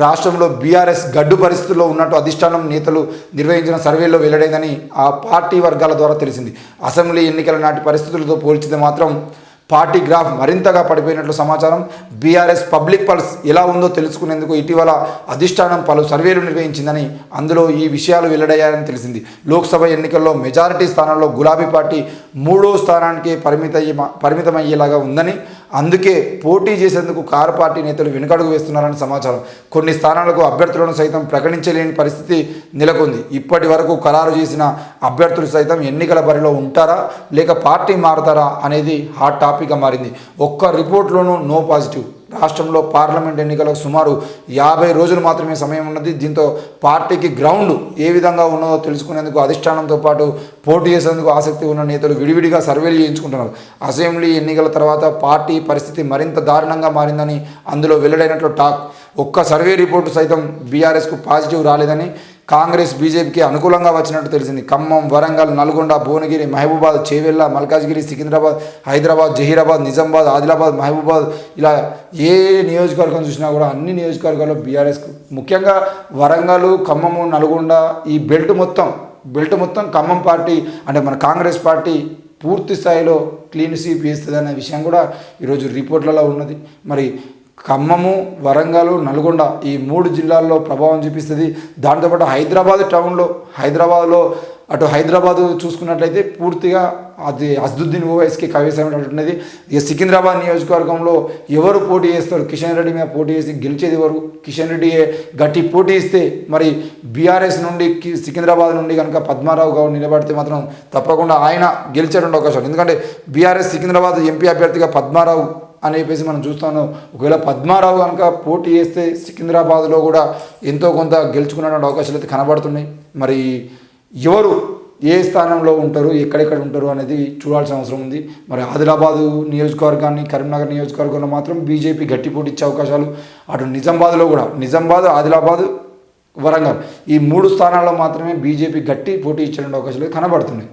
రాష్ట్రంలో బీఆర్ఎస్ గడ్డు పరిస్థితుల్లో ఉన్నట్టు అధిష్టానం నేతలు నిర్వహించిన సర్వేలో వెల్లడైందని ఆ పార్టీ వర్గాల ద్వారా తెలిసింది. అసెంబ్లీ ఎన్నికల నాటి పరిస్థితులతో పోల్చితే మాత్రం పార్టీ గ్రాఫ్ మరింతగా పడిపోయినట్లు సమాచారం. బీఆర్ఎస్ పబ్లిక్ పల్స్ ఎలా ఉందో తెలుసుకునేందుకు ఇటీవల అధిష్టానం పలు సర్వేలు నిర్వహించిందని అందులో ఈ విషయాలు వెల్లడయ్యాయని తెలిసింది. లోక్సభ ఎన్నికల్లో మెజారిటీ స్థానాల్లో గులాబీ పార్టీ 3వ స్థానానికి పరిమితమయ్యేలాగా ఉందని, అందుకే పోటీ చేసేందుకు కారు పార్టీ నేతలు వెనుకడుగు వేస్తున్నారని సమాచారం. కొన్ని స్థానాలకు అభ్యర్థులను సైతం ప్రకటించలేని పరిస్థితి నెలకొంది. ఇప్పటి వరకు ఖరారు చేసిన అభ్యర్థులు సైతం ఎన్నికల బరిలో ఉంటారా లేక పార్టీ మారతారా అనేది హాట్ టాపిక్గా మారింది. ఒక్క రిపోర్ట్లోనూ నో పాజిటివ్. రాష్ట్రంలో పార్లమెంట్ ఎన్నికలకు సుమారు 50 రోజులు మాత్రమే సమయం ఉన్నది. దీంతో పార్టీకి గ్రౌండ్ ఏ విధంగా ఉన్నదో తెలుసుకునేందుకు అధిష్టానంతో పాటు పోటీ చేసేందుకు ఆసక్తి ఉన్న నేతలు విడివిడిగా సర్వేలు చేయించుకుంటున్నారు. అసెంబ్లీ ఎన్నికల తర్వాత పార్టీ పరిస్థితి మరింత దారుణంగా మారిందని అందులో వెల్లడైనట్లు టాక్. ఒక్క సర్వే రిపోర్టు సైతం బీఆర్ఎస్కు పాజిటివ్ రాలేదని, కాంగ్రెస్ బీజేపీకి అనుకూలంగా వచ్చినట్టు తెలిసింది. ఖమ్మం, వరంగల్, నల్గొండ, భువనగిరి, మహబూబాద్, చేవెళ్ల, మల్కాజ్గిరి, సికింద్రాబాద్, హైదరాబాద్, జహీరాబాద్, నిజామాబాద్, ఆదిలాబాద్, మహబూబాద్, ఇలా ఏ నియోజకవర్గం చూసినా కూడా అన్ని నియోజకవర్గాల్లో బీఆర్ఎస్కు, ముఖ్యంగా వరంగల్, ఖమ్మము, నల్గొండ, ఈ బెల్ట్ మొత్తం ఖమ్మం పార్టీ అంటే మన కాంగ్రెస్ పార్టీ పూర్తి స్థాయిలో క్లీన్ స్వీప్ చేస్తుంది అనే విషయం కూడా ఈరోజు రిపోర్ట్లలో ఉన్నది. మరి ఖమ్మము, వరంగల్, నల్గొండ ఈ 3 జిల్లాల్లో ప్రభావం చూపిస్తుంది. దాంతోపాటు హైదరాబాద్లో అటు హైదరాబాదు చూసుకున్నట్లయితే పూర్తిగా అది అసదుద్దీన్ ఓవైసీకి కవిసమైనటువంటిది. ఇక సికింద్రాబాద్ నియోజకవర్గంలో ఎవరు పోటీ చేస్తారు? కిషన్ రెడ్డి మీద పోటీ చేసి గెలిచేది ఎవరు? కిషన్ రెడ్డి గట్టి పోటీ ఇస్తే మరి బీఆర్ఎస్ నుండి సికింద్రాబాద్ నుండి కనుక పద్మారావు గౌడ్ నిలబడితే మాత్రం తప్పకుండా ఆయన గెలిచేటువంటి అవకాశం. ఎందుకంటే బీఆర్ఎస్ సికింద్రాబాద్ ఎంపీ అభ్యర్థిగా పద్మారావు అని చెప్పేసి మనం చూస్తాను. ఒకవేళ పద్మారావు కనుక పోటీ చేస్తే సికింద్రాబాద్లో కూడా ఎంతో కొంత గెలుచుకునేటువంటి అవకాశాలు అయితే కనబడుతున్నాయి. మరి ఎవరు ఏ స్థానంలో ఉంటారు, ఎక్కడెక్కడ ఉంటారు అనేది చూడాల్సిన అవసరం ఉంది. మరి ఆదిలాబాదు నియోజకవర్గాన్ని, కరీంనగర్ నియోజకవర్గంలో మాత్రం బీజేపీ గట్టి పోటీ ఇచ్చే అవకాశాలు, అటు నిజామాబాద్లో కూడా నిజామాబాద్, ఆదిలాబాద్, వరంగల్ ఈ 3 స్థానాల్లో మాత్రమే బీజేపీ గట్టి పోటీ ఇచ్చే అవకాశాలు కనబడుతున్నాయి.